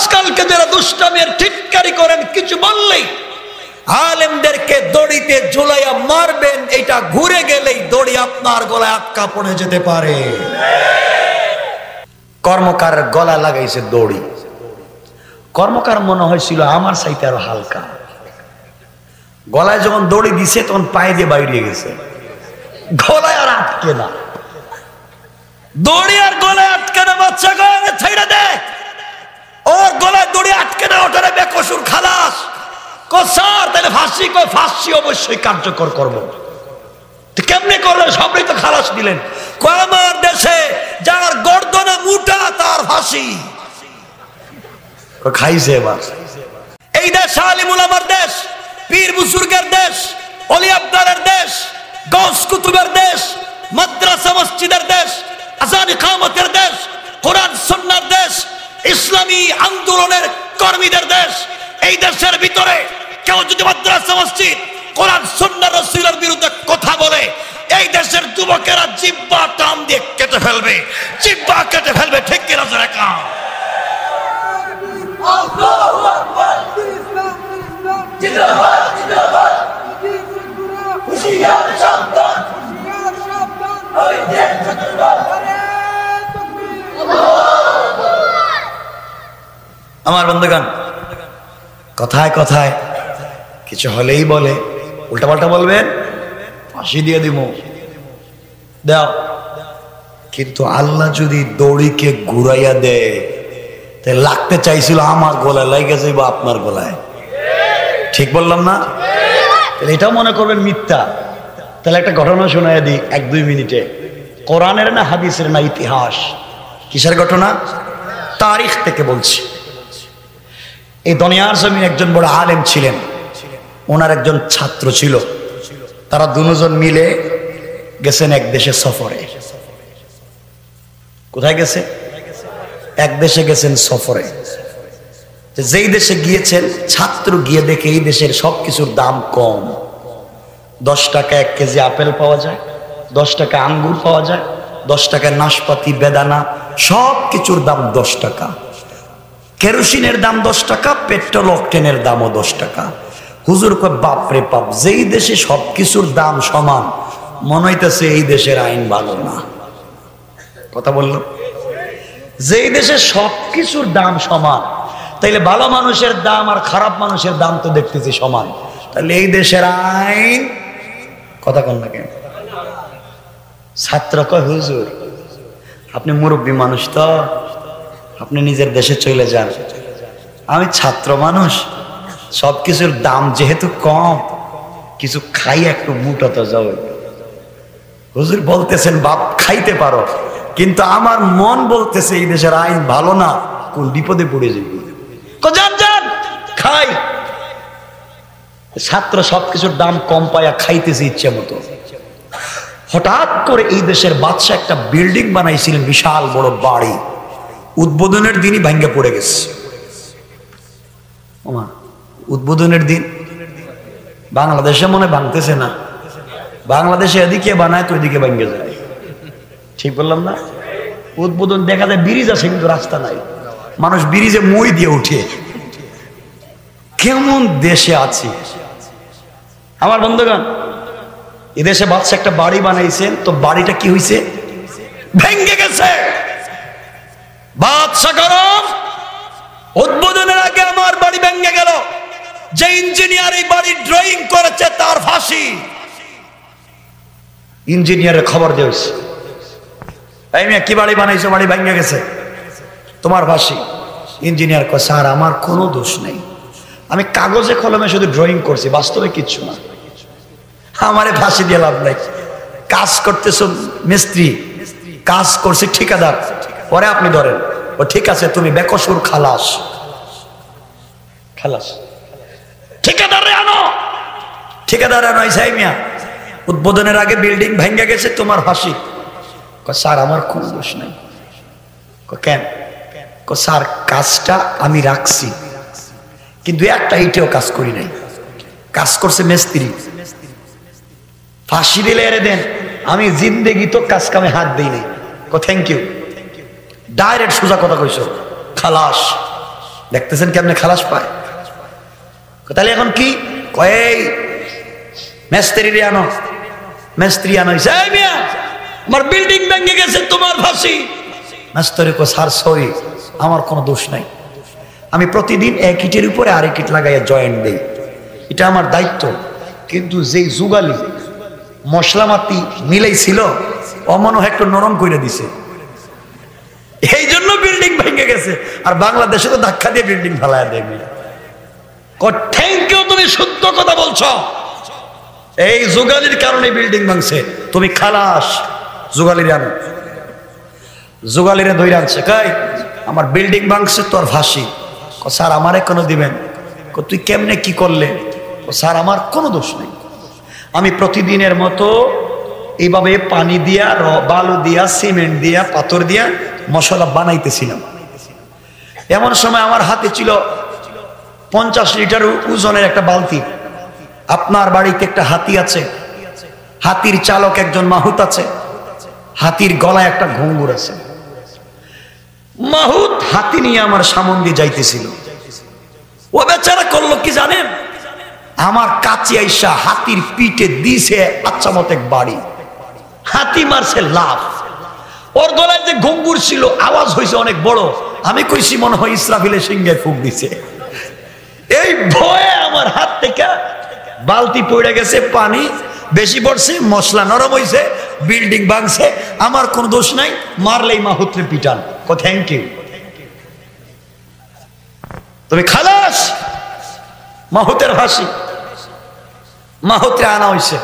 আজকালকে যারা দুষ্টামের টিটকারি করেন, কিছু বললেই আলেমদেরকে দড়িতে ঝুলাইয়া মারবেন, এটা ঘুরে গেলেই দড়ি আপনার গলায় আটকা পড়ে যেতে পারে। কর্মকার গলা লাগাইছে দড়ি। কর্মকার মনে হয়েছিল আমার চাইতে আরো হালকা। গলায় যখন দড়ি দিছে তখন পায়ে দিয়ে বাইরে গেছে, গলায় আর আটকে না। দড়ি আর গলায় আটকে না, বাচ্চা গলায় ছেড়ে দে, ওর গলায় দড়ি আটকে না, ওটারে বেকসুর খালাস। স্যার তাহলে ফাঁসি, ফাঁসি অবশ্যই কার্যকর করবো। কেমনে করলেন? সবই তো খালাস দিলেন। আমার দেশে যার গর্দনা মুটা তার ফাঁসি খাইছে। এবার এই দেশ আলিম উলামার দেশ, পীর বুজুর্গের দেশ, ওলি আব্দালের দেশ, গৌস কুতুবের দেশ, মাদ্রাসা মসজিদের দেশ, আযান ইকামতের দেশ, কোরআন সুন্নাহর দেশ, ইসলামী আন্দোলনের কর্মীদের দেশ। এই দেশের ভিতরে কেউ যদি মাদ্রাসা মসজিদ কোরআন সুন্নাহ রাসূলের বিরুদ্ধে কথা বলে, এই দেশের যুবকেরা জিহ্বা টান দিয়ে কেটে ফেলবে, জিহ্বা কেটে ফেলবে। ঠিক কিনা জোরে কাও? আল্লাহু আকবার। জিন্দাবাদ জিন্দাবাদ। হুশিয়ার সাবধান, হুশিয়ার সাবধান। ওই দেশ জিন্দাবাদ। আমার বন্ধুগণ, কথায় কথায় কিছু হলেই বলে উল্টাপাল্টা বলবেন, ফাঁসি দিয়ে দিব, দাও। কিন্তু আল্লাহ যদি দড়িকে ঘুরাইয়া দেয়, তাহলে লাগতে চাইছিল আমার গলায়, লাগে যাইব আপনার গলায়। ঠিক বললাম না? তাহলে এটাও মনে করবেন মিথ্যা। তাহলে একটা ঘটনা শোনায় দিই 1-2 মিনিটে। কোরআনের না হাদিসের না ইতিহাস। কিসের ঘটনা? তারিখ থেকে বলছি। এই দুনিয়ার জমিনে একজন বড় আলেম ছিলেন, ওনার একজন ছাত্র ছিল। তারা দুজন মিলে গেছেন এক দেশে সফরে। কোথায় গেছে? এক দেশে গেছেন সফরে। যেই দেশে গিয়েছেন, ছাত্র গিয়ে দেখে এই দেশের সবকিছুর দাম কম। 10 টাকা 1 কেজি আপেল পাওয়া যায়, 10 টাকা আঙ্গুর পাওয়া যায়, 10 টাকা নাশপাতি, বেদানা, সব কিছুর দাম 10 টাকা। কেরোসিনের দাম 10 টাকা, পেট্রোল অকটেনের দামও 10 টাকা। হুজুর কয় বাপরে বাপ, যেই দেশে সবকিছুর দাম সমান, মনে হইতেছে এই দেশের আইন ভালো না। কথা বলল, যেই দেশে সবকিছুর দাম সমান, তাইলে ভালো মানুষের দাম আর খারাপ মানুষের দাম তো দেখতেছি সমান, তাহলে এই দেশের আইন কথা কন না কেন? ছাত্র কয় হুজুর আপনি মুরব্বী মানুষ, তো আপনি নিজের দেশে চলে যান। আমি ছাত্র মানুষ, সবকিছুর দাম যেহেতু কম, কিছু খাই একটু মুটা তো যাও। হুজুর বলতেছেন বাপ খাইতে পারো, কিন্তু আমার মন বলতেছে এই দেশের আইন ভালো না, কোন বিপদে পড়ে যাবে। যান যান খাই। ছাত্র সবকিছুর দাম কম পায়া খাইতেছে ইচ্ছে মতো। হঠাৎ করে এই দেশের বাদশা একটা বিল্ডিং বানাইছিলেন, বিশাল বড় বাড়ি। উদ্বোধনের দিনই ভাঙ্গে পড়ে গেছে। উদ্বোধনের দিন বাংলাদেশে মনে ভাঙতেছে না, বাংলাদেশে এদিকে বানায় তো এদিকে ভাঙ্গে যায়। ঠিক বললাম না? উদ্বোধন দেখা যায় ব্রিজ আছে কিন্তু রাস্তা নাই, মানুষ ব্রিজে মই দিয়ে উঠে। কেমন দেশে আছি আমার বন্ধুগণ। এদেশে বাদশা একটা বাড়ি বানাইছেন, তো বাড়িটা কি হয়েছে? ভেঙ্গে গেছে। বাদশা গরম, উদ্বোধনের আগে আমার বাড়ি ভেঙ্গে গেল। যে ইঞ্জিনিয়ার এই বাড়ি ড্রয়িং করেছে তার ফাঁসি। ইঞ্জিনিয়ারের খবর দিয়েছে, এই মেয়ে কি বাড়ি বানাইছো, বাড়ি ভেঙ্গে গেছে, তোমার ফাঁসি। ইঞ্জিনিয়ার কয় স্যার আমার কোনো দোষ নেই, আমি কাগজে কলমে শুধু ড্রয়িং করছি, বাস্তবে কিচ্ছু না, আমারে ফাঁসি দিয়ে লাভ নাই। কাজ করতেছো মিস্ত্রি, কাজ করছে ঠিকাদার, পরে আপনি ধরেন। ও ঠিক আছে, তুমি বেকসুর খালাস। খালাস ঠিকাদারে আনো, ঠিকাদার আনো। এই মিয়া উদ্বোধনের আগে বিল্ডিং ভেঙে গেছে, তোমার ফাঁসি। স্যার আমার কোনো দোষ নাই। কেন? স্যার কাজটা আমি রাখছি, কিন্তু একটা ইটেও কাজ করি নাই, কাজ করছে মিস্ত্রি। ফাঁসি দিলে এরে দেন, আমি জিন্দেগি তো কাজ কামে হাত দিই নাই। থ্যাংক ইউ, ডাইরেক্ট সোজা কথা কইছো, খালাস। দেখতেছেন কেমনে খালাস পায়। তাহলে এখন কি কয় মেস্ত্রি আনো, মেস্ত্রি আনো, আমার বিল্ডিং ভেঙে গেছে, তোমার ফাঁসি। মেস্ত্রি কো স্যার সরি, আমার কোনো দোষ নাই, আমি প্রতিদিন এক ইটের উপরে আরেক ইট লাগাইয়া জয়েন্ট দেই, এটা আমার দায়িত্ব। কিন্তু যেই যুগালি মশলামাতি মিলাইছিল অমন একটু নরম করে দিছে, এই জন্য বিল্ডিং ভেঙে গেছে। আর বাংলাদেশে তো ধাক্কা দিয়ে বিল্ডিং ফেলায় দেয়। থ্যাংক ইউ, তুমি শুদ্ধ কথা বলছো, এই যুগালির কারণে বিল্ডিং ভাঙছে। তুমি খালাস, যুগালির আনো, যুগালিরে ধরে আনছে, কাই আমার বিল্ডিং ভাঙছে, তোর ফাঁসি। স্যার আমারে কোনো দিবেন? তুই কেমনে কি করলে? স্যার আমার কোনো দোষ নেই, আমি প্রতিদিনের মতো এইভাবে পানি দিয়া, বালু দিয়া, সিমেন্ট দিয়া, পাথর দিয়া মশলা বানাইতেছিলাম। এমন সময় আমার হাতে ছিল 50 লিটার ওজনের একটা বালতি। আপনার বাড়িতে একটা হাতি আছে, হাতির চালক একজন মাহুত আছে, হাতির গলায় একটা ঘুঙ্গুর আছে। মাহুত হাতি নিয়ে আমার সামন দিয়ে যাইতেছিল। ও বেচারা করলো কি জানেন? আমার কাছে আইসা হাতির পিঠে দিছে আচ্ছা মতো এক বাড়ি। হাতি মারছে লাফ, ওর গলায় যে ঘুঙ্গুর ছিল আওয়াজ হয়েছে অনেক বড়। আমি কইছি মনে হয় ইসরাফিলের সিংহে ফুক দিছে। এই ভয়ে আমার হাত থেকে বালতি পড়ে গেছে, পানি বেশি পড়ছে, মশলা নরম হয়েছে, বিল্ডিং ভাঙছে। আমার কোনো দোষ নাই, মারলেই মাহুতরে পিটান। থ্যাংক ইউ, তুমি খালাস। মাহুতের ফাঁসি, মাহুতরে আনা হয়েছে।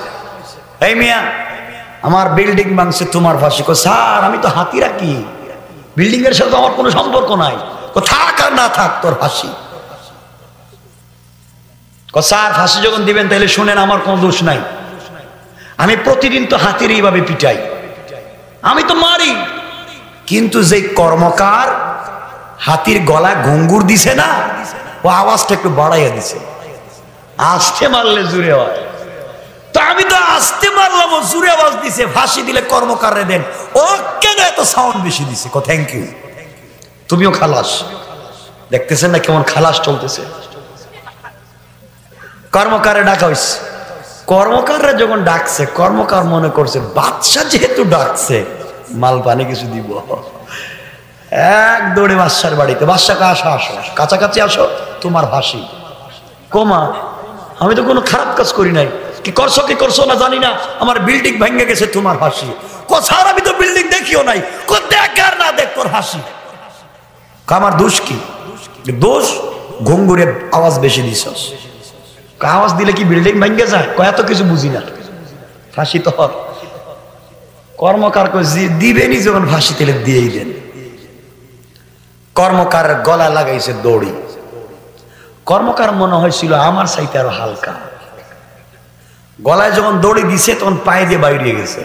এই মিয়া আমার বিল্ডিং ভাঙছে, তোমার ফাঁসি। স্যার আমি তো হাতি রাখি, বিল্ডিং এর সাথে আমার কোনো সম্পর্ক নাই। থাক আর না থাক, তোর ফাঁসি। স্যার ফাঁসি যখন দিবেন তাহলে শুনেন, আমার কোনো দোষ নাই, আমি প্রতিদিন তো হাতির এইভাবে পিটাই, আমি তো মারি। কিন্তু যে কর্মকার হাতির গলায় ঘুঙ্গুর দিছে না, ও আওয়াজটা একটু বাড়াইয়া দিছে। আস্তে মারলে জুড়ে হয়, তো আমি তো আস্তে মারলাম, ও জুড়ে আওয়াজ দিছে। ফাঁসি দিলে কর্মকারে দেন, ও কেন এত সাউন্ড বেশি দিছে? থ্যাংক ইউ, তুমিও খালাস। দেখতেছেন না কেমন খালাস চলতেছে? কর্মকারে ডাকা হয়েছে। কর্মকাররা যখন ডাকছে, কর্মকার মনে করছে বাদশা যেহেতু ডাকছে, মাল পানি কিছু দিব। এক দৌড়ে বাদশার বাড়িতে, বাদশাকে আসো, আসো কাছাকাছি আসো, তোমার ফাঁসি। কোমা আমি তো কোনো খারাপ কাজ করি নাই, কি করছো কি করছো না জানি না, আমার বিল্ডিং ভেঙে গেছে, তোমার ফাঁসি। স্যার আমি তো বিল্ডিং দেখিও নাই। দেখ আর না দেখ, তোর ফাঁসি। আমার দোষ কি? দোষ ঘুঙ্গুরে আওয়াজ বেশি দিছস। আওয়াজ দিলে কি বিল্ডিং ভেঙে যায়? এত কিছু বুঝি না, ফাঁসি তো। কর্মকার দিবেনি যখন ফাঁসি, তেলে দিয়েই দেন। কর্মকার গলা লাগাইছে দড়ি। কর্মকার মনে হয়েছিল আমার চাইতে আরো হালকা। গলায় যখন দড়ি দিছে তখন পায়ে দিয়ে বাইরে গেছে,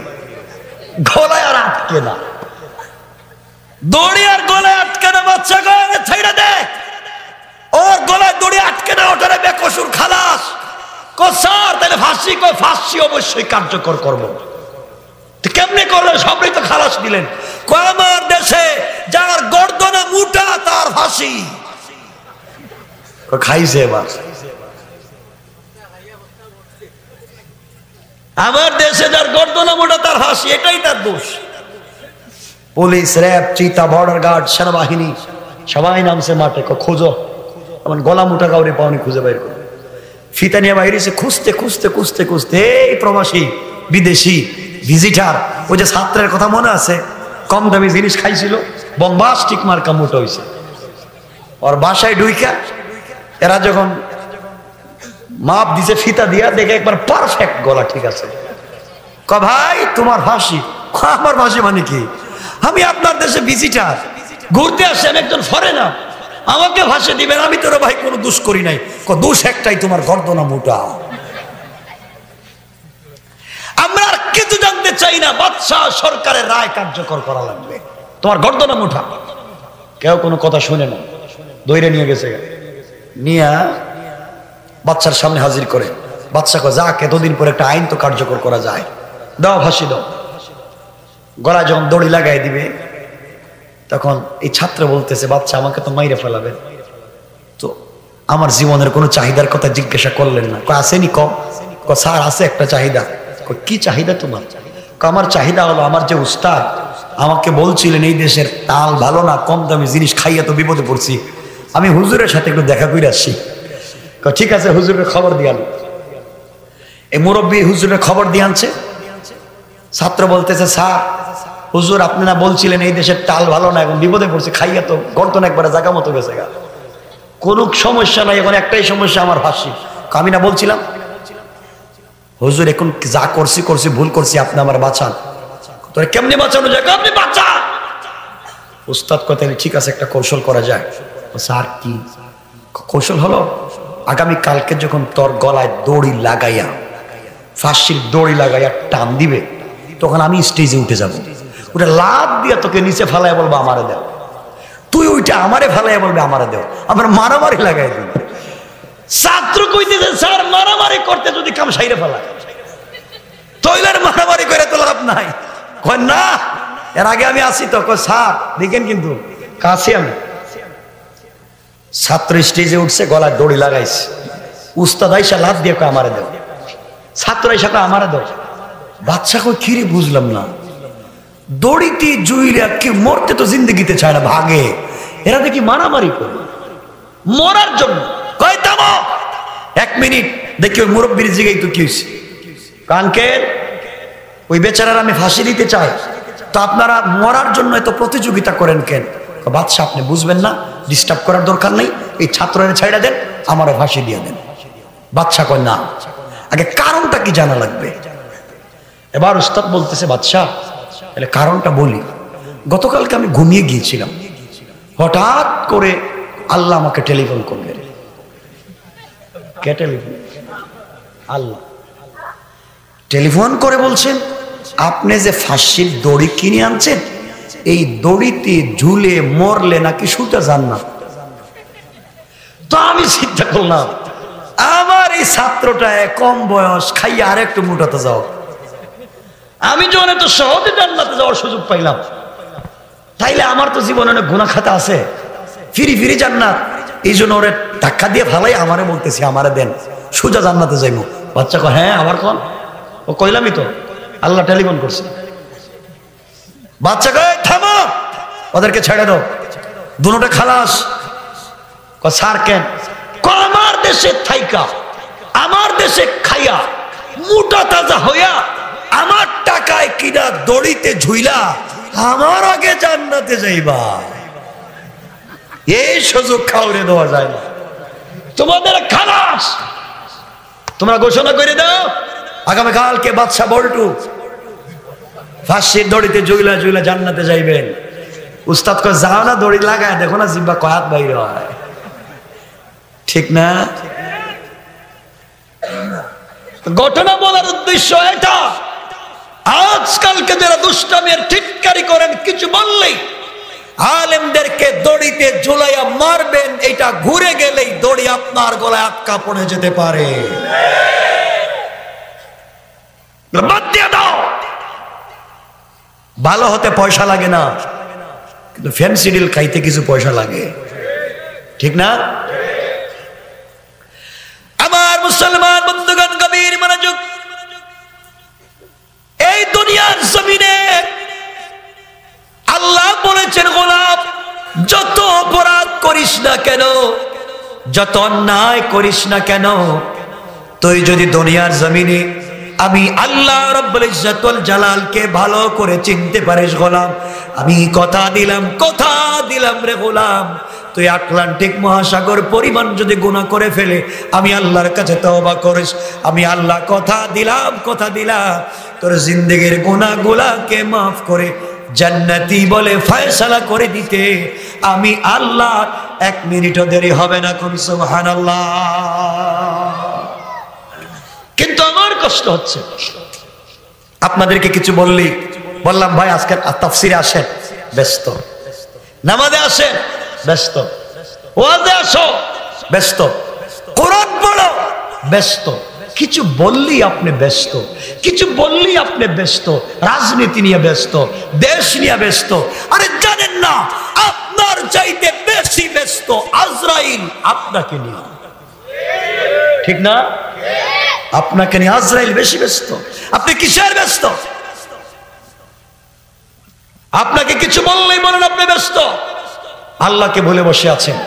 গলায় আর আটকে না। দড়ি আর গলায় আটকে না, বাচ্চা গলায় ছেড়ে দে, ওর গলায় দড়ি আটকে না, ওটারে বেকসুর খালাস। স্যার তাহলে ফাঁসি? ফাঁসি অবশ্যই কার্যকর করবো। কেমনে করলেন? সবই তো খালাস দিলেন। আমার দেশে যার গর্দনে মুটা তার ফাঁসি। খাইছে এবার। আমার দেশে যার গর্দনে মোটা তার ফাঁসি, এটাই তার দোষ। পুলিশ, র্যাব, চিতা, বর্ডার গার্ড, সেনাবাহিনী সবাই নামছে মাঠে, খোঁজো। এমন গলা মোটা কাউরে পাওনি, খুঁজে বাইর করো। ফিতা নিয়ে বাইরেছে, খুঁজতে খুঁজতে খুঁজতে খুঁজতে এই প্রবাসী, বিদেশি, ভিজিটার, ওই যে ছাত্রের কথা মনে আছে, কম দামি জিনিস খাইছিল, বম্বাস্টিক মার্কা মোটা হয়েছে। ওর বাসায় ঢুইকা এরা যখন মাপ দিছে ফিতা দিয়া, দেখে একবার পারফেক্ট গলা ঠিক আছে। ভাই তোমার ফাঁসি? আমার ফাঁসি মানে কি? আমি আপনার দেশে ভিজিটার, ঘুরতে আসছি, আমি একজন ফরেনার, আমাকে ফাঁসি দিবেন? আমি তোর ভাই কোনো দোষ করি নাই। দোষ একটাই, তোমার গর্দনা মোটা। আমরা আর কিছু জানতে চাই না, বাদশাহ সরকারের রায় কার্যকর করা লাগবে, তোমার গর্দনা মোটা। কেউ কোনো কথা শুনে না, দইরে নিয়ে গেছে, নিয়ে বাচ্চার সামনে হাজির করে। বাচ্চা কয় যাক, এতদিন পর একটা আইন তো কার্যকর করা যায়, দাও ফাঁসি দাও। গলায় যখন দড়ি লাগাই দিবে, তখন এই ছাত্র বলতেছে বাচ্চা আমাকে তো মাইরে ফেলাবেন, তো আমার জীবনের কোনো চাহিদার কথা জিজ্ঞাসা করলেন না। আসেনি কম? স্যার আছে একটা চাহিদা। কি চাহিদা তোমার? আমার চাহিদা হলো, আমার যে উস্তাদ আমাকে বলছিলেন এই দেশের তাল ভালো না, কম দামি জিনিস খাইয়া তো বিপদে পড়ছি, আমি হুজুরের সাথে একটু দেখা করে আসছি। ঠিক আছে, হুজুরের খবর দিয়ে আনো। এই মুরব্বী হুজুরের খবর দিয়ে আনছে। ছাত্র বলতেছে, স্যার হুজুর আপনি না বলছিলেন এই দেশের তাল ভালো না, এখন বিপদে পড়ছে, খাইয়া তো গর্দন একবারে জায়গা মতো গেছে গা। কোনো সমস্যা নাই, এখন একটাই সমস্যা, আমার ফাঁসি। আমি না বলছিলাম হুজুর এখন যা করছি ভুল করছি, আপনি আমার বাঁচান। তোরা কেমনি বাঁচানো যায়? আপনি বাঁচান। উস্তাদ কথা, ঠিক আছে একটা কৌশল করা যায়। স্যার কি কৌশল? হলো আগামী কালকে যখন তোর গলায় দড়ি লাগাইয়া, ফাঁসির দড়ি লাগাইয়া টান দিবে, তখন আমি স্টেজে উঠে যাব, ওটা লাভ দিয়া তোকে নিচে ফেলাইয়া বলবো আমারে দেও, তুই ওইটা আমারে ফেলাইয়া বলবে আমারে দেও, আমার মারামারি লাগাই দিবে। ছাত্র কইতেছে, স্যার মারামারি করতে যদি কাম সাইরে ফেলায়, তৈলার মারামারি করে তো লাভ নাই। কয় না, এর আগে আমি আসি তো। কয় স্যার দেখেন কিন্তু কাছে আমি। ছাত্র স্টেজে উঠছে, গলায় দড়ি লাগাইছে, উস্তাদ আইসা লাভ দিয়ে কয় আমারে দেও, ছাত্র আইসা কয় আমারে দেও। বাচ্চা কই খিরে বুঝলাম না, দড়িতে জুইরা কি মরতে তো জিন্দগিতে চায় না, ভাগে। এরা দেখি মারামারি করে মরার জন্য। কয় থামো, 1 মিনিট দেখি ওই মুরব্বীর জিগাই তো কি হয়েছে। কানকের ওই বেচারার আমি ফাঁসি দিতে চাই, তো আপনারা মরার জন্য এত প্রতিযোগিতা করেন কেন? বাদশা আপনি বুঝবেন না, ডিস্টার্ব করার দরকার নেই, এই ছাত্রের ছাইড়া দেন, আমারও ফাঁসি দিয়ে দেন। বাদশা কয় না, আগে কারণটা কি জানা লাগবে। এবার উস্তাদ বলতেছে, বাদশা তাহলে কারণটা বলি। গতকালকে আমি ঘুমিয়ে গিয়েছিলাম, হঠাৎ করে আল্লাহ আমাকে টেলিফোন করলেন। কে টেলিফোন? আল্লাহ টেলিফোন করে বলছেন, আপনি যে ফাঁসির দড়ি কিনে আনছেন, এই দড়িতে ঝুলে মরলে নাকি সুতা যান না। তো আমি চিন্তা করলাম, আমার এই ছাত্রটা কম বয়স, খাইয়া আর একটু মোটাতে যাও, আমি যখন এত সহজে জান্নাতে যাওয়ার সুযোগ পাইলাম, তাইলে আমার তো জীবনে অনেক গুনাহ খাতা আছে, ফিরি জান্নাত। এই জন্য ওরে ধাক্কা দিয়ে ফালাই আমারে বলতেছি আমারে দেন, সোজা জান্নাতে যাইবো। বাচ্চা কয় হ্যাঁ আবার কোন? ও কইলামই তো, আল্লাহ টেলিফোন করছে। বাচ্চা কয় থামো, ওদেরকে ছেড়ে দাও, দুটোটা খালাস। কয় স্যার কেন? আমার দেশে থাইকা, আমার দেশে খাইয়া, মোটা তাজা হইয়া, আমার টাকায় কিনা দড়িতে ঝুইলা আমার আগে জান্নাতে যাইবা, এই সুযোগ খাওয়ারে দেওয়া যায় না। তোমাদের খালাস, তোমরা ঘোষণা করে দাও আগামীকালকে বাদশা বল্টু ফাঁসির দড়িতে ঝুইলা জান্নাতে যাইবেন। উস্তাদ কয় যাও না, দড়ি লাগায় দেখো না জিব্বা কয়াত বাইরে হয়, ঠিক না? ঘটনা বলার উদ্দেশ্য এটা, আজকালকে যারা দুষ্টামের টিটকারি করেন, কিছু বললেই আলেমদেরকে দড়িতে ঝুলাইয়া মারবেন, এটা ঘুরে গেলেই দড়ি আপনার গলায় আটকা পড়ে যেতে পারে। বাদ দিয়ে দাও। ভালো হতে পয়সা লাগে না, কিন্তু ফ্যান্সি ডিল খাইতে কিছু পয়সা লাগে, ঠিক না? আমার মুসলমান বন্ধুগণ গভীর মনোযোগ। এই দুনিয়ার জমিনে আল্লাহ বলেছেন, গোলাম যত অপরাধ করিস না কেন, যত অন্যায় করিস না কেন, তুই যদি দুনিয়ার জমিনে আমি আল্লাহ রব্বুল ইজ্জত ওয়াল জালালকে ভালো করে চিনতে পারিস গোলাম, আমি কথা দিলাম রে গোলাম, তুই আটলান্টিক মহাসাগর পরিমাণ যদি গুনাহ করে ফেলে আমি আল্লাহর কাছে তওবা করিস, আমি আল্লাহ কথা দিলাম তোর জিন্দেগির গুনাহগুলোকে মাফ করে জান্নাতি বলে ফয়সালা করে দিতে আমি আল্লাহ 1 মিনিটও দেরি হবে না। কোন সুবহানাল্লাহ। কিন্তু আমার কষ্ট হচ্ছে, আপনাদেরকে কিছু বললাম ভাই আজকে তাফসিরে আসেন, ব্যস্ত, নামাজে আসেন, ব্যস্ত, ওয়াজে আসো, ব্যস্ত, কোরআন পড়ো, ব্যস্ত, কিছু বললেই আপনি ব্যস্ত, কিছু বললেই আপনি ব্যস্ত, রাজনীতি নিয়ে ব্যস্ত, দেশ নিয়ে ব্যস্ত। আরে জানেন না আপনার আপনার চাইতে বেশি ব্যস্ত আজরাইল আপনাকে নিয়ে, ঠিক না? আপনাকে নিয়ে আজরাইল বেশি ব্যস্ত। আপনি কিসের ব্যস্ত? আপনাকে কিছু বললেই বলেন আপনি ব্যস্ত, আল্লাহকে ভুলে বসে আছেন।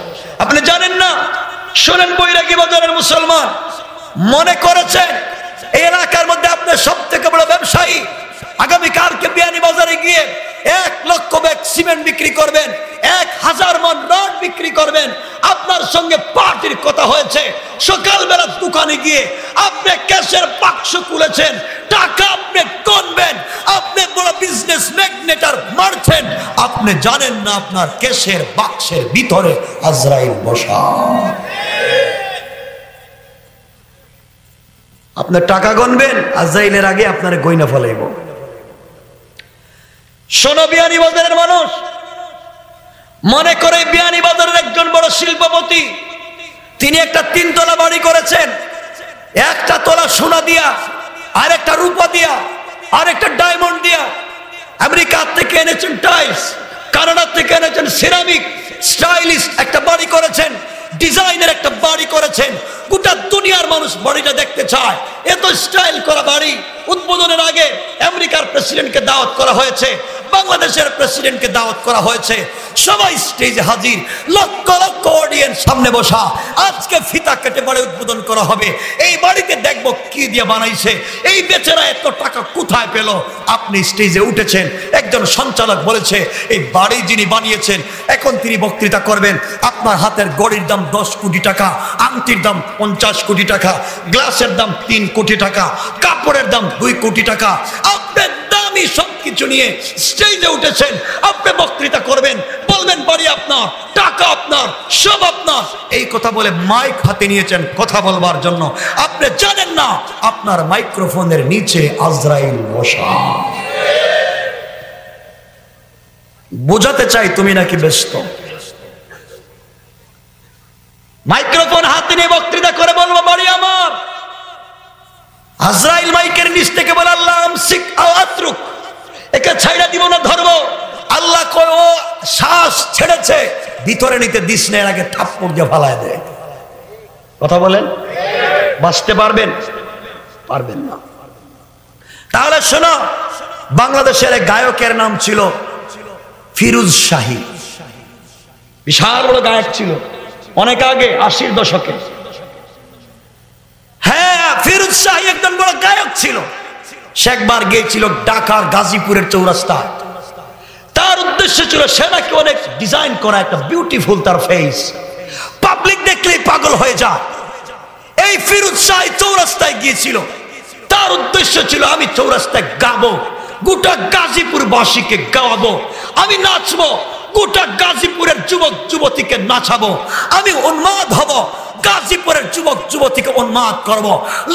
আপনি জানেন না? শোনেন বৈরাগী বাজারের মুসলমান, মনে করেছেন এই এলাকার মধ্যে আপনি সব থেকে বড় ব্যবসায়ী, আগামীকালকে বিয়ানীবাজারে গিয়ে 1 লক্ষ ব্যাগ সিমেন্ট বিক্রি করবেন, 1000 মণ রড বিক্রি করবেন। আপনার সঙ্গে পার্টির কথা হয়েছে, সকালবেলা দোকানে গিয়ে আপনি ক্যাশের বাক্স খুলেছেন, টাকা আপনি গণবেন, আপনি বড় বিজনেস ম্যাগনেটার মারছেন। আপনি জানেন না আপনার ক্যাশের বাক্সের ভিতরে আজরাইল বসা। আপনি টাকা গণবেন, আজরাইলের আগে আপনার গয়না ফলাইব। শোনো বিয়ানীবাজারের মানুষ, মনে করে বিয়ানীবাজারের একজন বড় শিল্পপতি, তিনি একটা 3 তলা বাড়ি করেছেন, 1টা তলা সোনা দিয়া, আর একটা রূপা দিয়া, আর একটা ডায়মন্ড দিয়া। আমেরিকা থেকে এনেছেন টাইলস, কানাডা থেকে এনেছেন সিরামিক, স্টাইলিশ একটা বাড়ি করেছেন, ডিজাইনের একটা বাড়ি করেছেন। গোটা দুনিয়ার মানুষ বাড়িটা দেখতে চায়। এত স্টাইল করা বাড়ি উদ্বোধনের আগে আমেরিকার প্রেসিডেন্টকে দাওয়াত করা হয়েছে, বাংলাদেশের প্রেসিডেন্টকে দাওয়াত করা হয়েছে, সবাই স্টেজে হাজির, লক্ষ লক্ষ অডিয়েন্স সামনে বসা। আজকে ফিতা কেটে বাড়ি উদ্বোধন করা হবে। এই বাড়িতে দেখবো কি দিয়ে বানাইছে, এই বেচারা এত টাকা কোথায় পেল। আপনি স্টেজে উঠেছেন, একজন সঞ্চালক বলেছে এই বাড়ি যিনি বানিয়েছেন এখন তিনি বক্তৃতা করবেন। আপনার হাতের গড়ির দাম 10 কোটি টাকা, আংটির দাম 50 কোটি টাকা, গ্লাসের দাম 3 কোটি টাকা, কাপড়ের দাম 2 কোটি টাকা। আপনার দামি সবকিছু নিয়ে স্টেজে উঠেছেন, আপনি বক্তৃতা করবেন, বলবেন বাড়ি আপনার, টাকা আপনার, সব আপনার। এই কথা বলে মাইক হাতে নিয়েছেন কথা বলবার জন্য। আপনি জানেন না আপনার মাইক্রোফোনের নিচে আজরাইল বসা। বোঝাতে চাই তুমি নাকি ব্যস্ত। মাইক্রোফোন হাতে নিয়ে বক্তৃতা করে বলবো বাড়ি আমার, আজরাইল মাইকের নিচ থেকে বলে আল্লাহ আমসিক আও আতরুক, একে ছাইড়া দিব না ধরবো। আল্লাহ কয় ও শ্বাস ছেড়েছে, ভিতরে নিতে দিস না, এর আগে থাপ্পড় দিয়ে ফালায় দেয়। কথা বলেন, বাঁচতে পারবেন? পারবেন না। তাহলে শোনো, বাংলাদেশের এক গায়কের নাম ছিল ফিরোজ শাহী, বিশাল বড় গায়ক ছিল অনেক আগে, 80-র দশকে। হ্যাঁ, ফিরোজ শাহী একজন বড় গায়ক ছিল। সে একবার গিয়েছিল ঢাকার গাজীপুরের চৌরাস্তায়। তার উদ্দেশ্য ছিল সে নাকি অনেক ডিজাইন করা, একটা বিউটিফুল তার ফেস, পাবলিক দেখলেই পাগল হয়ে যায়। এই ফিরোজ শাহী চৌরাস্তায় গিয়েছিল, তার উদ্দেশ্য ছিল আমি চৌরাস্তায় গাবো, গোটা গাজীপুর বাসীকে গাওয়াবো, আমি নাচবো, গোটা গাজীপুরের যুবক যুবতীকে নাচাবো, আমি উন্মাদ হব, গাজীপুরের যুবক যুবতীকে উন্মাদ করব।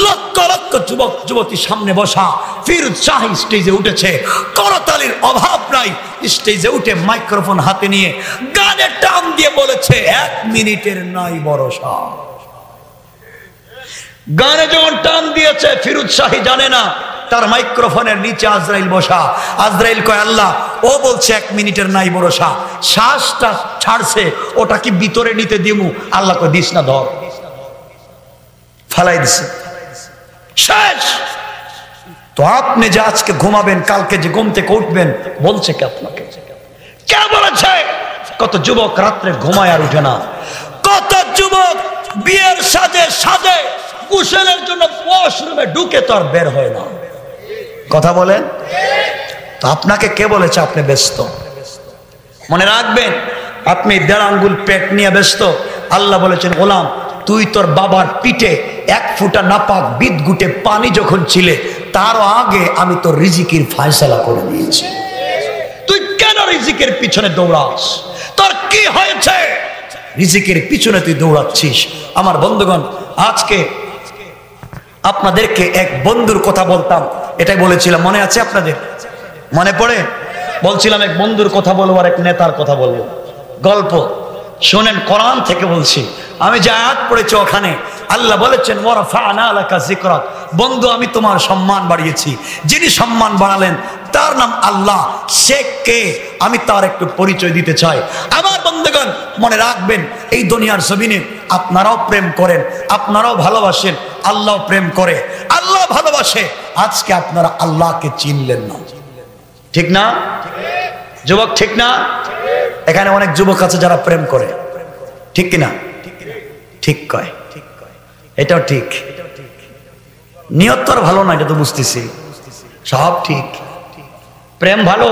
লক্ষ লক্ষ যুবক যুবতী সামনে বসা। ফিরোজ শাহী স্টেজে উঠেছে, করতালির অভাব নাই। স্টেজে উঠে মাইক্রোফোন হাতে নিয়ে গানের টান দিয়ে বলেছে 1 মিনিটের নাই ভরসা। গানে যখন টান দিয়েছে, ফিরোজ শাহী জানে না তার মাইক্রোফোনের নিচে আজরাইল বসা। আজরাইল কয় আল্লাহ, ও বলছে 1 মিনিটের নাই ভরসা, শ্বাসটা ছাড়ছে, ওটা কি ভিতরে নিতে দিমু? আল্লাহ কয় দিস না, ধর। ফালাই দিছে, শেষ। তো আপনি যে আজকে ঘুমাবেন, কালকে যে ঘুম থেকে উঠবেন, বলছে কে আপনাকে? কে বলেছে? কত যুবক রাত্রে ঘুমায় আর উঠে না, কত যুবক বিয়ের সাজে সাজে গোসলের জন্য ওয়াশরুমে ঢুকে তো আর বের হয় না। কথা বলেন তো, আপনাকে কে বলেছে আপনি ব্যস্ত? মনে রাখবেন, আপনি 1.5 আঙ্গুল পেট নিয়ে ব্যস্ত। আল্লাহ বলেছেন গোলাম, তুই তোর বাবার পিঠে 1 ফোঁটা নাপাক বিদঘুটে পানি যখন ছিলে, তারও আগে আমি তোর রিজিকের ফয়সালা করে দিয়েছি। তুই কেন রিজিকের পিছনে দৌড়াস? তোর কি হয়েছে? রিজিকের পিছনে তুই দৌড়াচ্ছিস। আমার বন্ধুগণ, আজকে আপনাদেরকে এক বন্ধুর কথা বলতাম, এটাই বলেছিলাম, মনে আছে আপনাদের? মনে পড়ে? বলছিলাম এক বন্ধুর কথা বলবো আর এক নেতার কথা বলবো। গল্প শোনেন, কোরআন থেকে বলছি। আমি যে আয়াত পড়েছি ওখানে আল্লাহ বলেছেন ওয়ারাফা'না লাকা যিকরাক, বন্ধু আমি তোমার সম্মান বাড়িয়েছি। যিনি সম্মান বাড়ালেন তার নাম আল্লাহ। সে কে আমি তার একটু পরিচয় দিতে চাই। আমার বন্ধুগণ মনে রাখবেন, এই দুনিয়ার জমিনে আপনারাও প্রেম করেন, আপনারাও ভালোবাসেন, আল্লাহ প্রেম করে, আল্লাহ ভালোবাসে। আজকে আপনারা আল্লাহকে চিনলেন না, ঠিক না যুবক? ঠিক না? এখানে অনেক যুবক আছে যারা প্রেম করে, ঠিক কিনা? ঠিক কয়, এটাও ঠিক। নিয়ত তো ভালো না, এটা তো বুঝতেছি, সব ঠিক। প্রেম ভালো,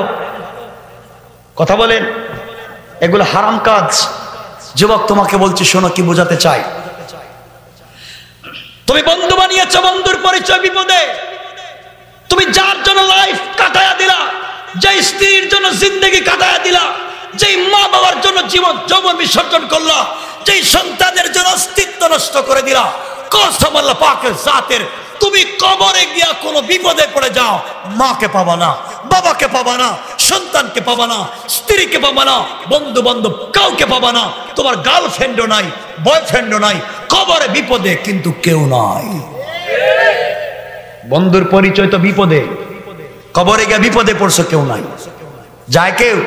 কথা বলেন, এগুলো হারাম কাজ। যুবক তোমাকে বলছি, শোনো কি বোঝাতে চাই। তুমি বন্ধু বানিয়েছো, বন্ধুর পরিচয় বিপদে। তুমি যার জন্য লাইফ কাটায়া দিলা, যে স্ত্রীর জন্য জিন্দগি কাটায়া দিলা, যেই মা বাবার জন্য জীবন যৌবন বিসর্জন করলা, যেই সন্তানের জন্য অস্তিত্ব নষ্ট করে দিলা, কসম আল্লাহ পাকের জাতের, তুমি কবরে গিয়া কোনো বিপদে পড়ে যাও, মাকে পাবা না, বাবাকে পাবা না, সন্তানকে পাবা না, স্ত্রীকে পাবা না, বন্ধু বান্ধব কাউকে পাবা না, তোমার গার্লফ্রেন্ডও নাই, বয়ফ্রেন্ডও নাই, কবরে বিপদে কিন্তু কেউ নাই। বন্ধুর পরিচয় তো বিপদে, কবরে গিয়ে বিপদে পড়ছো, কেউ নাই, যায় কেউ?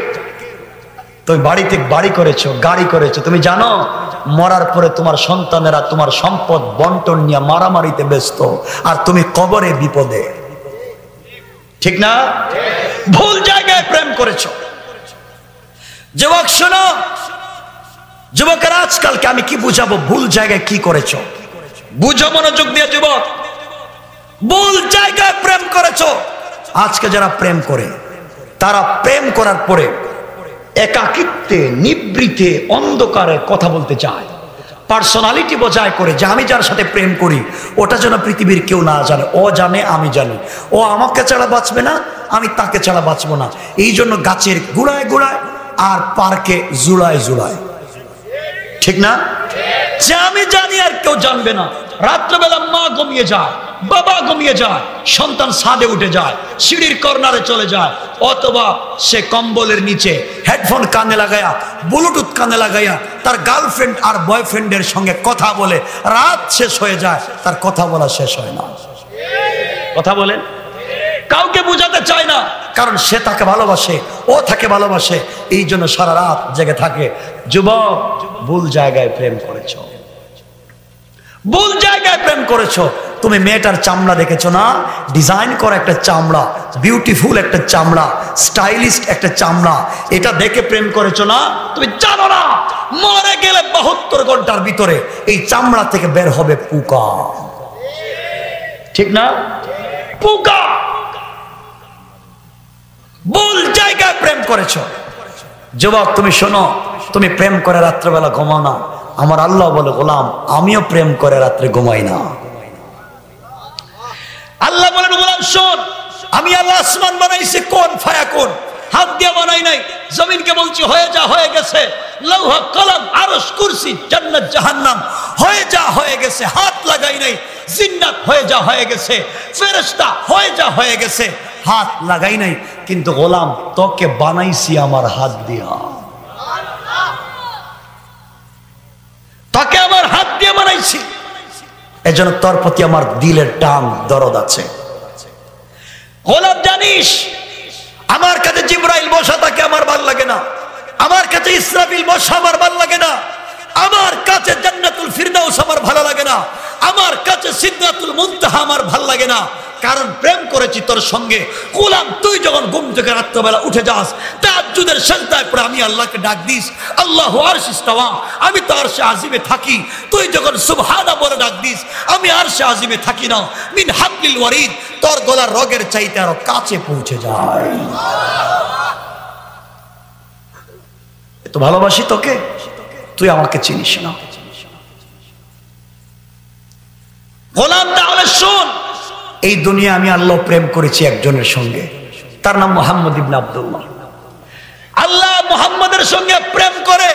তুমি বাড়িতে বাড়ি করেছো, গাড়ি করেছো, তুমি জানো মরার পরে তোমার সন্তানেরা তোমার সম্পদ বন্টন নিয়ে মারামারিতে ব্যস্ত, আর তুমি কবরে বিপদে, ঠিক না? ভুল জায়গায় প্রেম করেছো। যুবক শোনো, যুবকের আজকালকে আমি কি বুঝাবো, ভুল জায়গায় কি করেছো বুঝো, মনোযোগ দিয়ে যুবক। ভুল জায়গায় প্রেম করেছো। আজকে যারা প্রেম করে, তারা প্রেম করার পরে একাকিত্বে, নিবৃতে, অন্ধকারে কথা বলতে চায়, পার্সোনালিটি বজায় করে যে আমি যার সাথে প্রেম করি ওটা যেন পৃথিবীর কেউ না জানে, ও জানে আমি জানি, ও আমাকে ছাড়া বাঁচবে না, আমি তাকে ছাড়া বাঁচবো না। এই জন্য গাছের গোড়ায় গোড়ায় আর পার্কে জুড়ায় জুড়ায়, ঠিক না? যে আমি জানি আর কেউ জানবে না। রাত্রবেলা মা ঘুমিয়ে যায়, বাবা ঘুমিয়ে যায়, সন্তান ছাদে উঠে যায়, সিঁড়ির কর্নারে চলে যায়, অথবা সে কম্বলের নিচে হেডফোন কানে লাগায়া, ব্লুটুথ কানে লাগাইয়া তার গার্লফ্রেন্ড আর বয়ফ্রেন্ডের সঙ্গে কথা বলে, রাত শেষ হয়ে যায়, তার কথা বলা শেষ হয় না। কথা বলেন, কাউকে বোঝাতে চায় না, কারণ সে তাকে ভালোবাসে, ও তাকে ভালোবাসে, এই জন্য সারা রাত জেগে থাকে। যুবক, ভুল জায়গায় প্রেম করেছ, ভুল জায়গায় প্রেম করেছো। তুমি মেয়েটার চামড়া দেখেছো না? ডিজাইন করা একটা চামড়া, বিউটিফুল একটা চামড়া, স্টাইলিস্ট একটা চামড়া, এটা দেখে প্রেম করেছো না? তুমি জানো না মরে গেলে 72 ঘন্টার ভিতরে এই চামড়া থেকে বের হবে পোকা, ঠিক না? পোকা। ভুল জায়গায় প্রেম করেছো। যুবক তুমি শোনো, তুমি প্রেম করে রাত্রেবেলা ঘুমাও না। আমার আল্লাহ বলে, গোলাম আমিও প্রেম করে রাত্রে ঘুমাই না। আল্লাহ বলেন, গোলাম শোন, আমি আল্লাহ আসমান বানাইছি কোন ফায়াকুন, হাত দিয়ে বানাই নাই। জমিনকে বলছি হয়ে যা, হয়ে গেছে। লৌহ কলম আরশ কুরসি জান্নাত জাহান্নাম হয়ে যা, হয়ে গেছে। হাত লাগাই নাই। জিন্নাত হয়ে যা, হয়ে গেছে। ফেরেশতা হয়ে যা, হয়ে গেছে। হাত লাগাই নাই, কিন্তু গোলাম তোকে বানাইছি আমার হাত দিয়া, তাকে আমার হাত দিয়ে বানাইছি, এজন্য তোর প্রতি আমার দিলের টান দরদ আছে। গোলাম জানিস, আমার কাছে জিবরাইল বসা থাকে আমার ভাল লাগে না, আমার কাছে ইসরাফিল বসা আমার ভাল লাগে না, আমার কাছে জান্নাতুল ফিরদাউস আমার ভালো লাগে না, আমার কাছে সিদরাতুল মুনতাহা আমার ভাল লাগে না। কারণ প্রেম করেছি তোর সঙ্গে। গোলাম তুই যখন ঘুম থেকে রাত্রবেলা উঠে যাস, তাহাজ্জুদের সিজদায় পড়ে আমি আল্লাহকে ডাক দিস, আল্লাহু আরশে ইস্তাওয়া, আমি তো আরশে আজিমে থাকি। তুই যখন সুবহানা বলে ডাক দিস, আমি আরশে আজিমে থাকি না। মিন হাবলিল ওয়ারিদ, তোর গলার রগের চাইতে আরো কাছে পৌঁছে যায়। এত ভালোবাসি তোকে, তুই আমাকে চিনিস না। গোলাম তাহলে শোন, এই দুনিয়া আমি আল্লাহ প্রেম করেছি একজনের সঙ্গে, তার নাম মুহাম্মদ ইবনে আব্দুল্লাহ। আল্লাহ মুহাম্মদের সঙ্গে প্রেম করে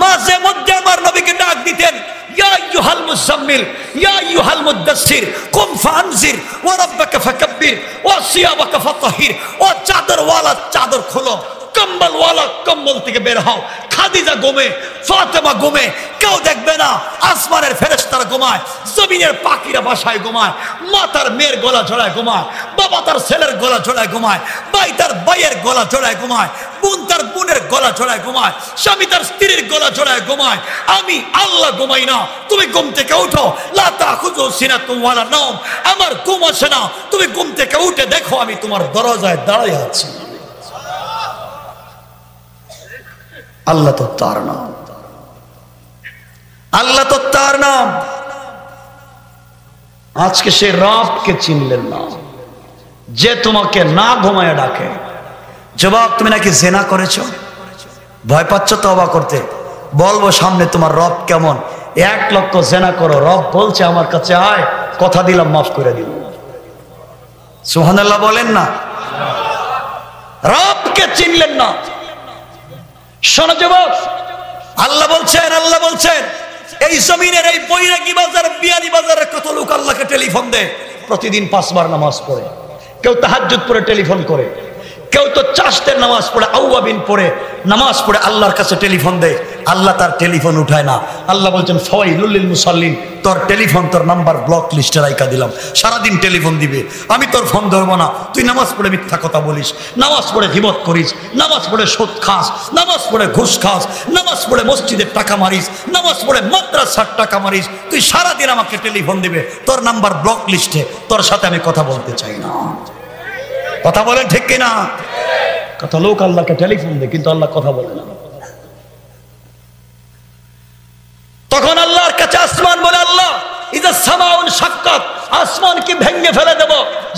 মাঝে মধ্যে আমার নবীকে ডাক দিতেন, ইয়া আইয়ুহাল মুজাম্মিল, ইয়া আইয়ুহাল মুদাসসির, কুম ফানজির, ওয়া রাব্বাকা ফাকাব্বির, ওয়া সিয়াবাকা ফাতাহির। ও চাদরওয়ালা চাদর খোলো, কম্বলওয়ালা কম্বল থেকে বের হও। খাদিজা ঘুমে, ফাতেমা ঘুমে, কেউ দেখবে না। আসমানের ফেরেশতারা ঘুমায়, জমিনের পাখিরা বাসায় ঘুমায়, মা তার মেয়ের গলা জড়ায় ঘুমায়, বাবা তার ছেলের গলা জড়ায় ঘুমায়, ভাই তার ভাইয়ের গলা জড়ায় ঘুমায়, বোন তার বোনের গলা জড়ায় ঘুমায়, স্বামী তার স্ত্রীর গলা জড়ায় ঘুমায়। আমি আল্লাহ ঘুমাই না। তুমি ঘুম থেকে উঠো, লা তাখুযু সিনাতুন ওয়ালা নাওম, আমার ঘুম আসে না। তুমি ঘুম থেকে উঠে দেখো আমি তোমার দরজায় দাঁড়িয়ে আছি। আল্লাহ তো তার নাম, আল্লাহ তো তার নাম। আজকে সে রবকে চিনলেন না যে তোমাকে না ঘুমায় ডাকে। জবাব, তুমি নাকি জেনা করেছো, ভয় পাচ্ছ তওবা করতে। বলবো সামনে তোমার রব কেমন। 1 লক্ষ জেনা করো, রব বলছে আমার কাছে আয়, কথা দিলাম মাফ করে দিব। সুবহানাল্লাহ বলেন না। রবকে চিনলেন না। শোনো যুবক, আল্লাহ বলছেন এই জমিনের এই বৈরাগী বাজার, বিয়ানী বাজারে কত লোক আল্লাহকে টেলিফোন দেয়, প্রতিদিন 5 বার নামাজ পড়ে, কেউ তাহাজ্জুদ পড়ে টেলিফোন করে, কেউ তো চাষতের নামাজ পড়ে, আউয়াবিন পড়ে নামাজ পড়ে আল্লাহর কাছে টেলিফোন দেয়। আল্লাহ তার টেলিফোন উঠায় না। আল্লাহ বলছেন ফাওয়াইলুল লিল মুসাল্লিন, তোর টেলিফোন তোর নাম্বার ব্লক লিস্টে রাইখা দিলাম, সারাদিন টেলিফোন দিবে, আমি তোর ফোন ধরবো না। তুই নামাজ পড়ে মিথ্যা কথা বলিস, নামাজ পড়ে গীবত করিস, নামাজ পড়ে সুদ খাস, নামাজ পড়ে ঘুষ খাস, নামাজ পড়ে মসজিদের টাকা মারিস, নামাজ পড়ে মাদ্রাসার টাকা মারিস, তুই সারাদিন আমাকে টেলিফোন দিবে, তোর নাম্বার ব্লক লিস্টে, তোর সাথে আমি কথা বলতে চাই না। কথা বলেন ঠিক কিনা? কত লোক আল্লাহকে টেলিফোন দেয় কিন্তু আল্লাহ কথা বলে না। তখন আল্লাহর কাছে আসমান বলে, আল্লাহ ইযা সামাউন শাক্কাত, আসমানকে ভেঙে ফেলে দেব।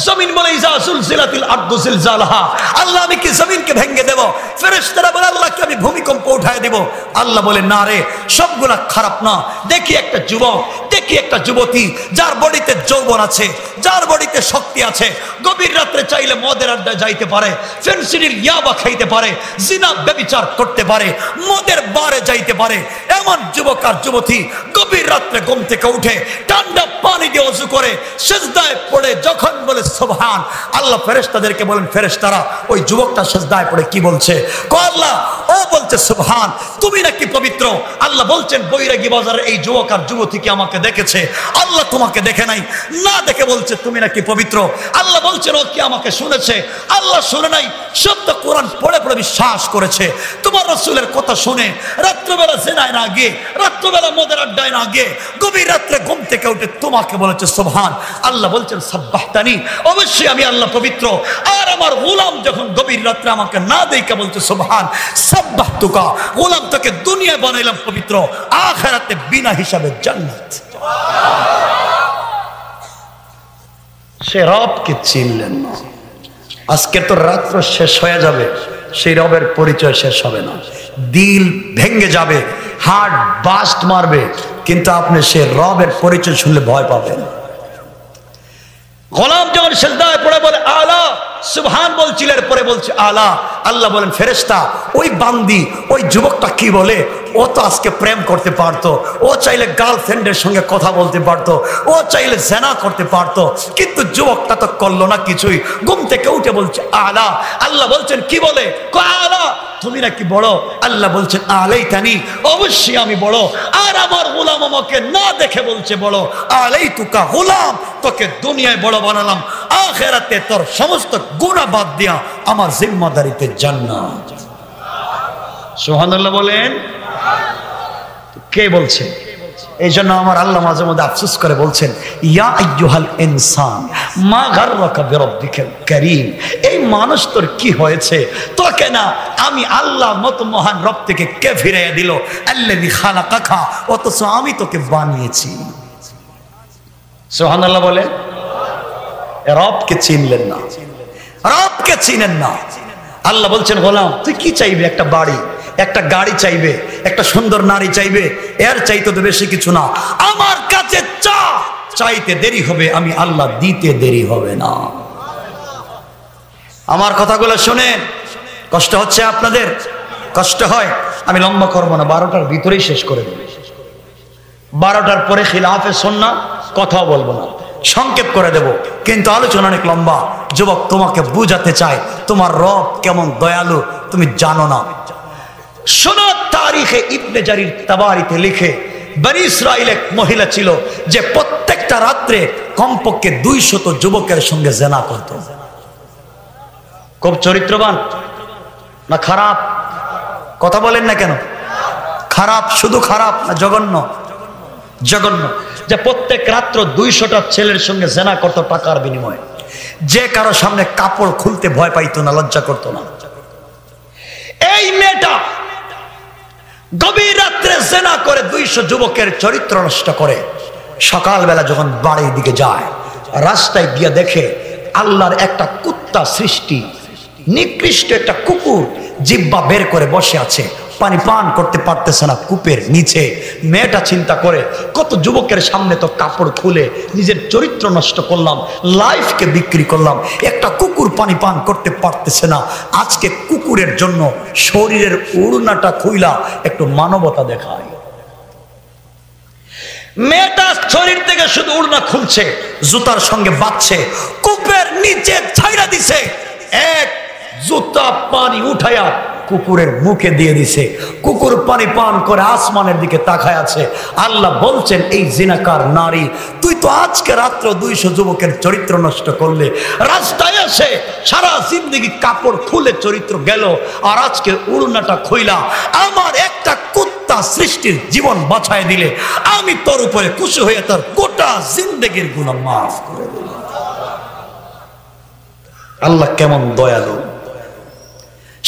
জমিন বলে ইযা সুলসিলাতিল আরদু জিলজালাহা, আল্লাহ আমি কি জমিনকে ভেঙে দেব। ফেরেশতারা বলে আল্লাহকে আমি ভূমিকম্প উঠায় দেব। আল্লাহ বলে না রে, সবগুলা খারাপ না। দেখি একটা যুবক, দেখি একটা যুবতী, যার বডিতে যৌবন আছে, যার বডিতে শক্তি আছে, গভীর রাত্রে চাইলে মদের আড্ডায় যাইতে পারে, ফেন্সিডিল ইয়াবা খাইতে পারে, জিনা ব্যভিচার করতে পারে, মদের বারে যাইতে পারে, এমন যুবক আর যুবতী গভীর রাত্রে ঘুম থেকে উঠে ঠান্ডা পানি দিয়ে ওযু করে সিজদায় পড়ে যখন বলে সুবহান, আল্লাহ ফেরেশতাদেরকে বলেন, ফেরেশতারা ওই যুবকটা সিজদায় পড়ে কি বলছে? কয় আল্লাহ, ও বলছে সুবহান, তুমি নাকি পবিত্র। আল্লাহ বলছেন বৈরাগী বাজারের এই যুবক আর যুবতী কি আমাকে দেখেছে? আল্লাহ তোমাকে দেখে নাই, না দেখে বলছে তুমি নাকি পবিত্র। আল্লাহ বলছেন ও কি আমাকে শুনেছে? আল্লাহ শুনে নাই, সত্য কোরআন পড়ে পড়ে বিশ্বাস করেছে। তোমার রাসূলের কথা শুনে রাত্রবেলা জেনায় না গিয়ে, রাত্রবেলা মদের আড্ডায় না গিয়ে, গভীর রাত্রে ঘুম থেকে উঠে তোমাকে বলেছে সুবহান। আল্লাহ বলছেন সাব্বাহতানি, অবশ্যই আমি আল্লাহ পবিত্র। আর আমার গোলাম যখন গভীর রাত্রে আমাকে না দেখে বলছে সুবহান, সাব্বাহতুকা, গোলাম তোকে দুনিয়ায় বানাইলাম পবিত্র, আখিরাতে বিনা হিসাবে জান্নাত। সে রবকে চিনলেন না। আজকে তো রাত্র শেষ হয়ে যাবে, সেই রবের পরিচয় শেষ হবে না। দিল ভেঙে যাবে, হার্ট বাস্ট মারবে, কিন্তু আপনি সে রবের পরিচয় শুনলে ভয় পাবেন। গোলাম যখন সিজদায় পড়ে বলে আলা, সুবহান বলছিলেন, পরে বলছে আলা, আল্লাহ বলেন ফেরেশতা ওই বান্দি, ওই যুবকটা কি বলে? ও তো আজকে প্রেম করতে পারতো, ও চাইলে গার্লফ্রেন্ডের সঙ্গে কথা বলতে পারতো, ও চাইলে জেনা করতে পারতো, কিন্তু যুবকটা তো করলো না কিছুই। ঘুম থেকে উঠে বলছে আলা। আল্লাহ বলছেন কি বলে? আলা, তুমি নাকি বড়? আল্লাহ বলছেন আলাইতানি, অবশ্যই আমি বড়। আর আমার গোলাম আমাকে না দেখে বলছে বড়। আলাইতুকা গোলাম, তোকে দুনিয়ায় বড় বানালাম, আখিরাতে তোর সমস্ত গুনাহ বাদ দিয়া আমার জিম্মাদারিতে জান্নাত। সুবহানাল্লাহ বলেন। কে বলছে? এই জন্য আমার আল্লাহ মাঝে মধ্যে আফসোস করে বলছেন, ইয়া আইয়ুহাল ইনসান মা গাররাকা বিরাব্বিকাল কারীম, এই মানুষ তোর কি হয়েছে? তোকে না আমি আল্লাহ মতো মহান রব থেকে কে ফিরিয়ে দিল? আল্লাযী খালাকাকা, অথচ আমি তোকে বানিয়েছি। সুবহানাল্লাহ বলেন। রবকে চিনলেন না, রবকে চিনেন না। আল্লাহ বলছেন গোলাম তুই কি চাইবে? একটা বাড়ি, একটা গাড়ি চাইবে, একটা সুন্দর নারী চাইবে, এর চাইতে তো বেশি কিছু না। আমার কাছে চা, চাইতে দেরি হবে, আমি আল্লাহ দিতে দেরি হবে না। আমার কথাগুলো শুনেন, কষ্ট হচ্ছে আপনাদের? কষ্ট হয়? আমি লম্বা করবো না, 12টার ভিতরেই শেষ করে দেব। 12টার পরে খিলাফে সুন্নাহ কথাও বলবো না, সংক্ষেপ করে দেব, কিন্তু আলোচনা অনেক লম্বা। যুবক তোমাকে বুঝাতে চাই তোমার রব কেমন দয়ালু তুমি জানো না। শোনো, তারিখে ইবনে জারির তাবারিতে লিখে বনি ইসরাইল এক মহিলা ছিল যে প্রত্যেকটা রাত্রে কমপক্ষে 200 যুবকের সঙ্গে জেনা করত। খুব চরিত্রবান না খারাপ? কথা বলেন না কেন? খারাপ, শুধু খারাপ না জঘন্য? জঘন্য। যে প্রত্যেক রাত্র 200টা ছেলের সঙ্গে জেনা করত টাকার বিনিময়ে। যে কারো সামনে কাপড় খুলতে ভয় পাইতো না, লজ্জা করতো না। এই মেয়েটা গভীর রাত্রে জেনা করে 200 যুবকের চরিত্র নষ্ট করে। সকালবেলা যখন বাড়ির দিকে যায়, রাস্তায় গিয়ে দেখে আল্লাহর একটা কুত্তা সৃষ্টি, নিকৃষ্ট একটা কুকুর জিহ্বা বের করে বসে আছে, পানি পান করতে পারতেছে না কূপের নিচে। মেয়েটা চিন্তা করে, কত যুবকের সামনে তো কাপড় খুলে নিজের চরিত্র নষ্ট করলাম, লাইফকে বিক্রি করলাম, একটা কুকুর পানি পান করতে পারতেছে না, আজকে কুকুরের জন্য শরীরের ওড়নাটা খুইলা একটু মানবতা দেখায়। মেয়েটা শরীর থেকে শুধু ওড়না খুলছে, জুতার সঙ্গে বাঁধছে, কূপের নিচে ছাইড়া দিছে, এক জুতা পানি উঠায়া কুকুরের মুখে দিয়ে দিছে। কুকুর পানি পান করে আসমানের দিকে তাকায় আছে। আল্লাহ বলছেন, এই জিনাকার নারী, তুই তো আজকে রাত্র 200 যুবকের চরিত্র নষ্ট করলে, রাস্তায় এসে সারা জিন্দগি কাপড় খুলে চরিত্র গেল, আর আজকে উড়নাটা খুইলা আমার একটা কুত্তা সৃষ্টির জীবন বাঁচায় দিলে, আমি তোর উপরে খুশি হয়ে তোর গোটা জিন্দগির গুনাহ মাফ করে দিলাম। আল্লাহ কেমন দয়ালু,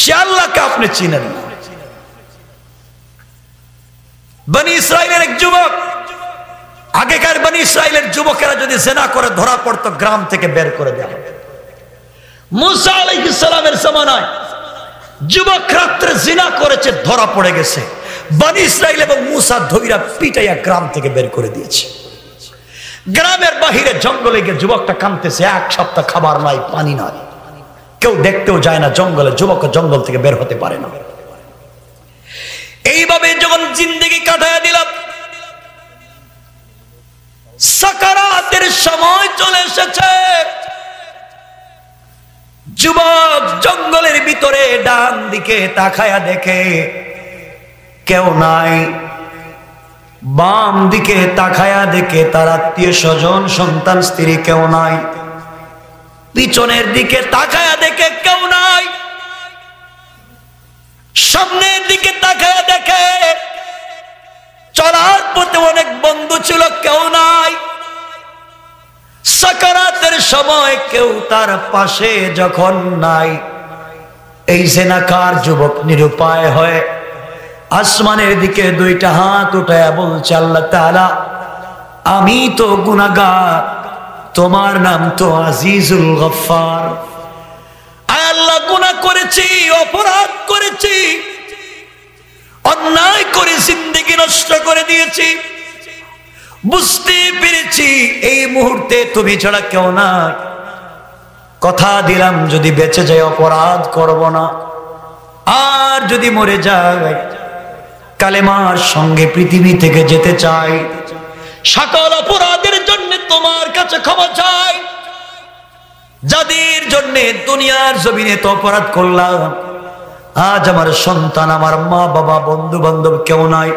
সে আল্লাহকে আপনি চিনেন না। বনি ইসরাইলের এক যুবক, আগেকার বনি ইসরাইলের যুবকেরা যদি জেনা করে ধরা পড়তো, গ্রাম থেকে বের করে দেওয়া হতো। মুসা আলাইহিস সালামের জামানায় যুবক রাত্রে জিনা করেছে, ধরা পড়ে গেছে, বনি ইসরাইল এবং মুসা ধইরা পিটাইয়া গ্রাম থেকে বের করে দিয়েছে। গ্রামের বাহিরে জঙ্গলে গিয়ে যুবকটা কাঁদতেছে, 1 সপ্তাহ খাবার নাই, পানি নাই, কেউ দেখতেও যায় না জঙ্গলে, যুবক জঙ্গল থেকে বের হতে পারে না। এইভাবে যখন জিন্দেগি কাটায় দিলাম, সাকারাতের সময় চলে এসেছে। যুবক জঙ্গলের ভিতরে ডান দিকে তাকায়া দেখে কেউ নাই, বাম দিকে তাকায়া দেখে তার আত্মীয় স্বজন, সন্তান, স্ত্রী কেউ নাই, পিছনের দিকে তাকায়া দেখে কেউ নাই, সামনের দিকে তাকায়া দেখে চলার পথে অনেক বন্ধু ছিল, কেউ নাই। সাকারাতের সময় কেউ তার পাশে যখন নাই, এই জেনাকার যুবক নিরুপায় হয়ে আসমানের দিকে 2টা হাত উঠায়া বলছে, আল্লাহ তাআলা, আমি তো গুনাহগার, তোমার নাম তো আজিজুল গফফার। আয় আল্লাহ, গুনাহ করেছি, অপরাধ করেছি, অন্যায় করে জিন্দেগি নষ্ট করে দিয়েছি, বুঝতে পেরেছি এই মুহূর্তে তুমি ছাড়া কেউ না। কথা দিলাম যদি বেঁচে যাই অপরাধ করব না, আর যদি মরে যাই কালেমার সঙ্গে পৃথিবী থেকে যেতে চাই। সকল অপরাধের জন্য তোমার কাছে ক্ষমা চাই, যাদের জন্য দুনিয়ার জমিনে তো অপরাধ করলাম, আজ আমার সন্তান, আমার মা বাবা, বন্ধু বান্ধব কেউ নাই।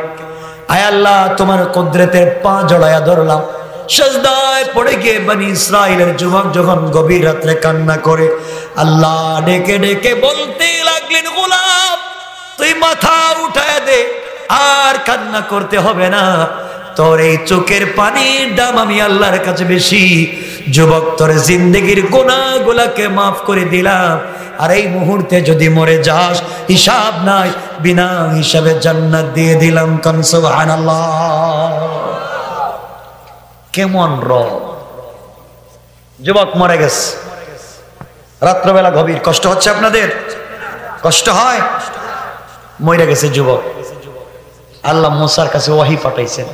আয় আল্লাহ, তোমার কুদরতের পা জড়ায়া ধরলাম, সিজদায় পড়ে গিয়ে বনি ইসরাইলের যুবক যখন গভীর রাত্রে কান্না করে আল্লাহ ডেকে ডেকে বলতে লাগলেন, গোলাম তুই মাথা উঠায় দে, আর কান্না করতে হবে না, তোর এই চোখের পানির দাম আমি আল্লাহর কাছে বেশি। যুবক, তোর জিন্দেগির গুনাহগুলোকে মাফ করে দিলাম, আর এই মুহূর্তে যদি মরে যাস হিসাব নাই, বিনা হিসাবে জান্নাত দিয়ে দিলাম। কান সুবহানাল্লাহ। কেমন যুবক মরে গেছে, রাত্রবেলা গভীর কষ্ট হচ্ছে, আপনাদের কষ্ট হয়? মরে গেছে যুবক। আল্লাহ মুসার কাছে ওয়াহি পাঠাইছেন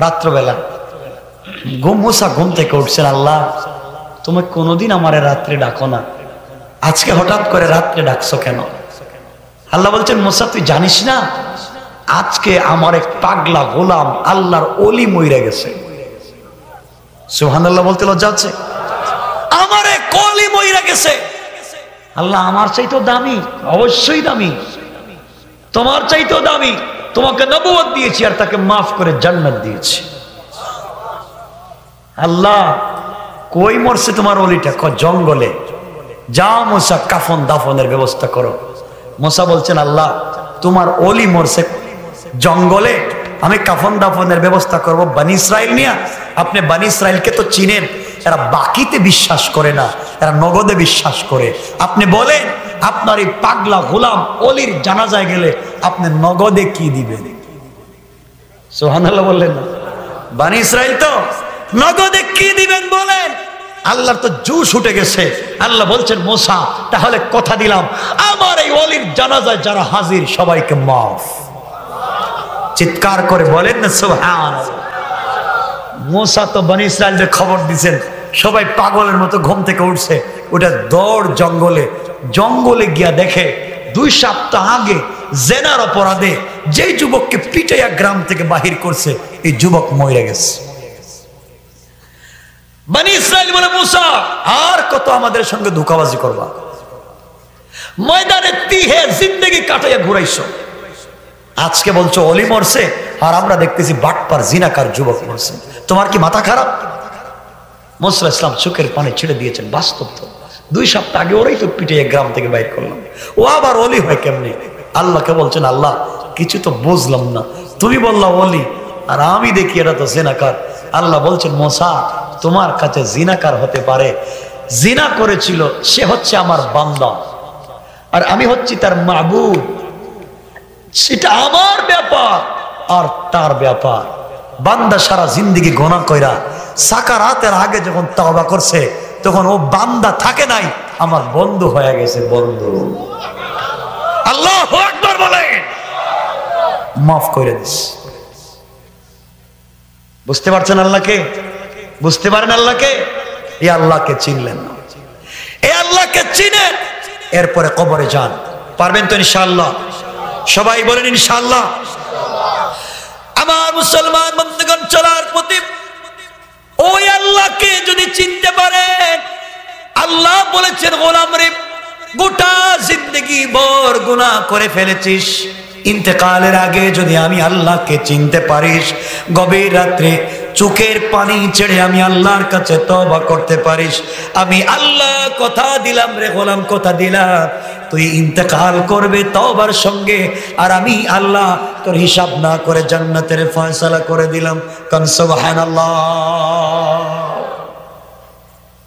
রাত্রবেলা। মুসা ঘুম থেকে উঠছেন, আল্লাহ তুমি কোনোদিন আমারে রাত্রে ডাকো না, আজকে হঠাৎ করে রাত্রে ডাকছো কেন? আল্লাহ বলছেন, মুসা তুই জানিস না, আজকে আমার এক পাগলা গোলাম আল্লাহর ওলি মইরা গেছে। সুবহানাল্লাহ বলতে লজ্জা হচ্ছে? আমার এক ওলি মইরা গেছে। আল্লাহ, আমার চাইতেও দামি? অবশ্যই দামি, তোমার চাইতেও দামি। তোমাকে নবুয়ত দিয়েছি আর তাকে মাফ করে জান্নাত দিয়েছি। আল্লাহ কই মরছে তোমার ওলিটা? জঙ্গলে। যাও মুসা, কাফন দাফনের ব্যবস্থা করো। মুসা বলছেন আল্লাহ তোমার ওলি মরছে জঙ্গলে, আমি কাফন দাফনের ব্যবস্থা করব বনি ইসরাইল নিয়ে। আপনি বনি ইসরাইলকে তো চিনেন, এরা বাকিতে বিশ্বাস করে না, এরা নগদে বিশ্বাস করে। আপনি বলেন আপনার এই পাগলা গোলাম ওলির জানাজায় গেলে আপনি নগদে কি দিবেন? সুবহানাল্লাহ বললেন না? বনি ইসরাইল তো নগদে কি দিবেন বলেন? আল্লাহর তো জুস উঠে গেছে। আল্লাহ বলছেন মুসা তাহলে কথা দিলাম আমার এই ওলির জানাজায় যারা হাজির সবাইকে মাফ। চিৎকার করে বলেন না সুবহানাল্লাহ। মুসা তো বনি ইসরাইলদের খবর দিয়েছেন, সবাই পাগলের মতো ঘুম থেকে উঠছে, ওটা দৌড় জঙ্গলে। জঙ্গলে গিয়া দেখে 2 সপ্তাহ আগে জেনার অপরাধে যেই যুবককে পিটাইয়া গ্রাম থেকে বাহির করছে এই যুবক মরে গেছে। বনি ইসরাইল বলে মুসা আর কত আমাদের সঙ্গে ধোঁকাবাজি করবা? ময়দানে তিহে জিন্দেগি কাটাইয়া ঘুরাইছো, আজকে বলছো অলি মরছে আর আমরা দেখতেছি বাটপার জিনাকার যুবক মরছে। তোমার কি মাথা খারাপ? মুসা ইসলাম চোখের পানি ছেড়ে দিয়েছেন। বাস্তব তো 2 সপ্তাহ আগে ওরাই তো পিটাইয়া গ্রাম থেকে বাইর করলাম, ও আবার অলি হয় কেমনি? আল্লাহকে বলছেন আল্লাহ কিছু তো বুঝলাম না, তুমি বললা অলি আর আমি দেখি এটা তো জিনাকার। আল্লাহ বলছেন মুসা তোমার কাছে জিনাকার হতে পারে, জিনা করেছিল সে হচ্ছে আমার বান্দা আর আমি হচ্ছি তার মাবুদ, সেটা আমার ব্যাপার আর তার ব্যাপার। বান্দা সারা জিন্দেগি গুনাহ কইরা সাকারাতের আগে যখন তওবা করছে তখন ও বান্দা থাকে নাই, আমার বন্ধু হয়ে গেছে বন্ধু। আল্লাহু আকবার বলেন, মাফ করে দিস। বুঝতে পারছেন আল্লাহকে? বুঝতে পারেন আল্লাহকে? এই আল্লাহকে চিনলেন না, এই আল্লাহকে চিনেন এরপরে কবরে যান। পারবেন তো ইনশাআল্লাহ? সবাই বলেন ইনশাআল্লাহ। আমার মুসলমান বন্ধুগণ চলার প্রতি ওই আল্লাহকে যদি চিনতে পারেন, আল্লাহ বলেছেন গোলাম রে গোটা জিন্দেগি ভর গুনাহ করে ফেলেছিস, ইন্তেকালের আগে যদি আমি আল্লাহকে চিনতে পারিস, গভীর রাত্রে চোখের পানি ছেড়ে আমি আল্লাহর কাছে তওবা করতে পারিস, আমি আল্লাহ কথা দিলাম রে গোলাম, কথা দিলাম তুই ইন্তেকাল করবে তওবার সঙ্গে আর আমি আল্লাহ তোর হিসাব না করে জান্নাতের ফয়সালা করে দিলাম। কান সুবহানাল্লাহ।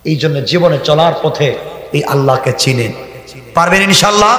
এই জন্য জীবনে চলার পথে এই আল্লাহকে চিনেন। পারবেন ইনশাআল্লাহ?